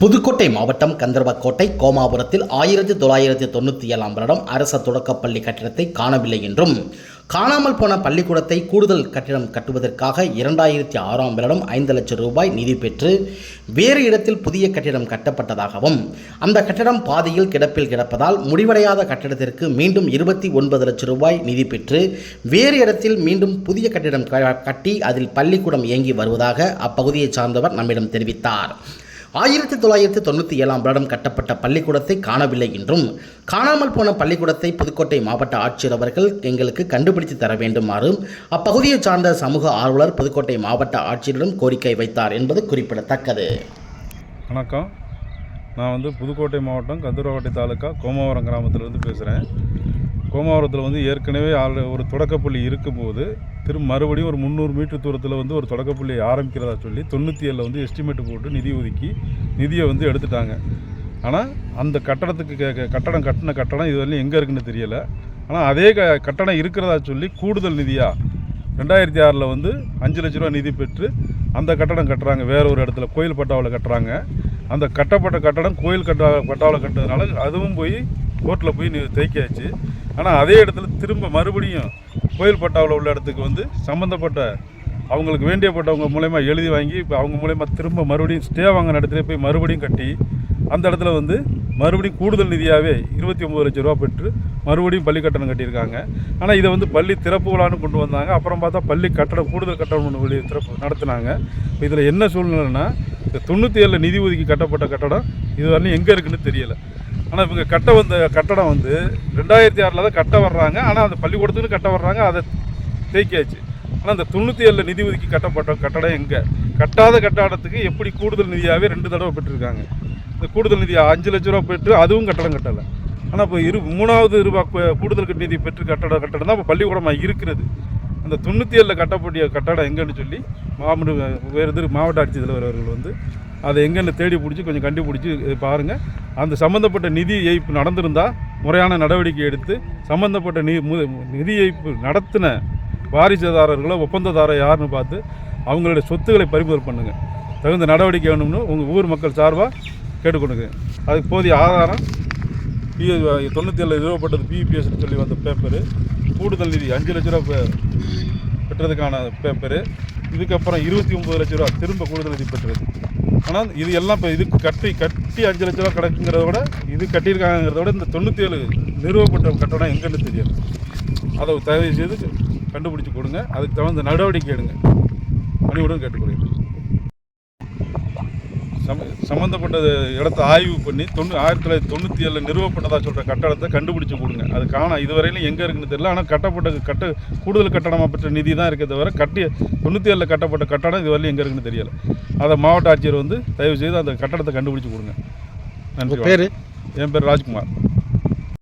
புதுக்கோட்டை மாவட்டம் கந்தர்வக்கோட்டை கோமாபுரத்தில் 1997ஆம் வருடம் அரச தொடக்கப்பள்ளி கட்டிடத்தை காணவில்லை என்றும் காணாமல் போன பள்ளிக்கூடத்தை கூடுதல் கட்டிடம் கட்டுவதற்காக 2006ஆம் வருடம் 5 லட்சம் ரூபாய் நிதி பெற்று வேறு இடத்தில் புதிய கட்டிடம் கட்டப்பட்டதாகவும் அந்த கட்டிடம் பாதியில் கிடப்பில் கிடப்பதால் முடிவடையாத கட்டிடத்திற்கு மீண்டும் 29 லட்சம் ரூபாய் நிதி பெற்று வேறு இடத்தில் மீண்டும் புதிய கட்டிடம் கட்டி அதில் பள்ளிக்கூடம் இயங்கி வருவதாக அப்பகுதியைச் சார்ந்தவர் நம்மிடம் தெரிவித்தார். 1997ஆம் வருடம் கட்டப்பட்ட பள்ளிக்கூடத்தை காணவில்லை என்றும் காணாமல் போன பள்ளிக்கூடத்தை புதுக்கோட்டை மாவட்ட ஆட்சியர் அவர்கள் எங்களுக்கு கண்டுபிடித்து தர வேண்டுமாறும் அப்பகுதியைச் சார்ந்த சமூக ஆர்வலர் புதுக்கோட்டை மாவட்ட ஆட்சியரிடம் கோரிக்கை வைத்தார் என்பது குறிப்பிடத்தக்கது. வணக்கம், நான் புதுக்கோட்டை மாவட்டம் கந்தர்வக்கோட்டை தாலுக்கா கோமாவரம் கிராமத்திலிருந்து பேசுகிறேன். கோமாவரத்தில் ஏற்கனவே ஒரு தொடக்கப்பள்ளி இருக்கும்போது மறுபடியும் ஒரு 300 மீட்டர் தூரத்தில் ஒரு தொடக்கப்பள்ளி ஆரம்பிக்கிறதா சொல்லி 97ல் எஸ்டிமேட் போட்டு நிதி ஒதுக்கி நிதியை எடுத்துட்டாங்க. ஆனால் அந்த கட்டடத்துக்கு கட்டடம் கட்டடம் இதுவரையும் எங்கே இருக்குன்னு தெரியலை. ஆனால் அதே கட்டடம் இருக்கிறதா சொல்லி கூடுதல் நிதியாக 2006ல் 5 லட்ச ரூபா நிதி பெற்று அந்த கட்டடம் கட்டுறாங்க. வேற ஒரு இடத்துல கோயில் பட்டாவில் கட்டுறாங்க. அந்த கட்டப்பட்ட கட்டடம் கோயில் பட்டாவில் கட்டுறதுனால அதுவும் போய் கோர்ட்டில் போய் தேய்க்காச்சு. ஆனால் அதே இடத்துல திரும்ப மறுபடியும் கோயில் பட்டாவில் உள்ள இடத்துக்கு சம்மந்தப்பட்ட அவங்களுக்கு வேண்டியப்பட்டவங்க மூலயமா எழுதி வாங்கி இப்போ அவங்க மூலயமா திரும்ப மறுபடியும் ஸ்டே வாங்கின இடத்துல போய் மறுபடியும் கட்டி அந்த இடத்துல மறுபடியும் கூடுதல் நிதியாகவே 29 லட்ச ரூபா பெற்று மறுபடியும் பள்ளி கட்டணம் கட்டியிருக்காங்க. ஆனால் இதை பள்ளி திறப்பு விழான்னு கொண்டு வந்தாங்க. அப்புறம் பார்த்தா பள்ளி கட்டடம் கூடுதல் கட்டணம் வெளியே திறப்பு நடத்தினாங்க. இப்போ இதில் என்ன சூழ்நிலைன்னா, இந்த 97ல் நிதி ஒதுக்கி கட்டப்பட்ட கட்டடம் இதுவரையும் எங்கே இருக்குன்னு தெரியலை. ஆனால் இவங்க கட்ட வந்த கட்டடம் 2006ல் தான் கட்ட வர்றாங்க. ஆனால் அந்த பள்ளிக்கூடத்துக்கு கட்ட வர்றாங்க, அதை தேய்க்காச்சு. ஆனால் இந்த 97ல் நிதி ஒதுக்கி கட்டப்பட்ட கட்டடம் எங்கே? கட்டாத கட்டடத்துக்கு எப்படி கூடுதல் நிதியாகவே 2 தடவை பெற்றிருக்காங்க. இந்த கூடுதல் நிதி 5 லட்ச ரூபா பெற்று அதுவும் கட்டடம் கட்டலை. ஆனால் இப்போ 3வது ரூபாய் கூடுதல் நிதி பெற்று கட்டடம் தான் இப்போ பள்ளிக்கூடமாக இருக்கிறது. அந்த 97ல் கட்டப்பட்ட கட்டடம் எங்கன்னு சொல்லி மாவட்ட ஆட்சித்தலைவர் அவர்கள் அதை எங்கன்னு தேடி பிடிச்சி கொஞ்சம் கண்டுபிடிச்சி பாருங்கள். அந்த சம்மந்தப்பட்ட நிதி ஏய்ப்பு நடந்திருந்தால் முறையான நடவடிக்கை எடுத்து சம்மந்தப்பட்ட நிதி ஏய்ப்பு நடத்தின வாரிசுதாரர்களோ ஒப்பந்ததாரர் யாருன்னு பார்த்து அவங்களுடைய சொத்துக்களை பறிமுதல் பண்ணுங்கள். தகுந்த நடவடிக்கை வேணும்னு உங்கள் ஊர் மக்கள் சார்பாக கேட்டுக்கொண்டுங்க. அதுக்கு போதிய ஆதாரம் 97ல் நிறுவப்பட்டது பிபிஎஸ்ன்னு சொல்லி வந்த பேப்பரு, கூடுதல் நிதி 5 லட்ச ரூபா பெற்றதுக்கான பேப்பரு, இதுக்கப்புறம் 29 லட்ச ரூபா திரும்ப கூடுதல் நிதி பெற்றது. ஆனால் இது எல்லாம் இப்போ இதுக்கு கட்டி 5 லட்ச ரூபா கிடக்குங்கிறத விட இது கட்டியிருக்காங்கிறத விட இந்த 97 நிறுவப்பட்ட கட்டடம் எங்கன்னு தெரியாது. அதை தயவு செய்து கண்டுபிடிச்சி கொடுங்க. அதுக்கு தகுந்த நடவடிக்கை எடுங்க. பணிவுடன் கேட்டுக்கொள்கிறேன். சம்மந்தப்பட்ட இடத்தை ஆய்வு பண்ணி 1997ல் நிறுவப்பட்டதாக சொல்கிற கட்டடத்தை கண்டுபிடிச்சி கொடுங்க. அது இதுவரையிலும் எங்கே இருக்குன்னு தெரியல. ஆனால் கூடுதல் கட்டடமாக பெற்ற நிதி தான் இருக்க தவிர 97ல் கட்டப்பட்ட கட்டடம் இதுவரையிலும் எங்கே இருக்குன்னு தெரியலை. அதை மாவட்ட ஆட்சியர் தயவு செய்து அந்த கட்டடத்தை கண்டுபிடிச்சி கொடுங்க. நன்றி. பேர்? என் பேர் ராஜ்குமார்.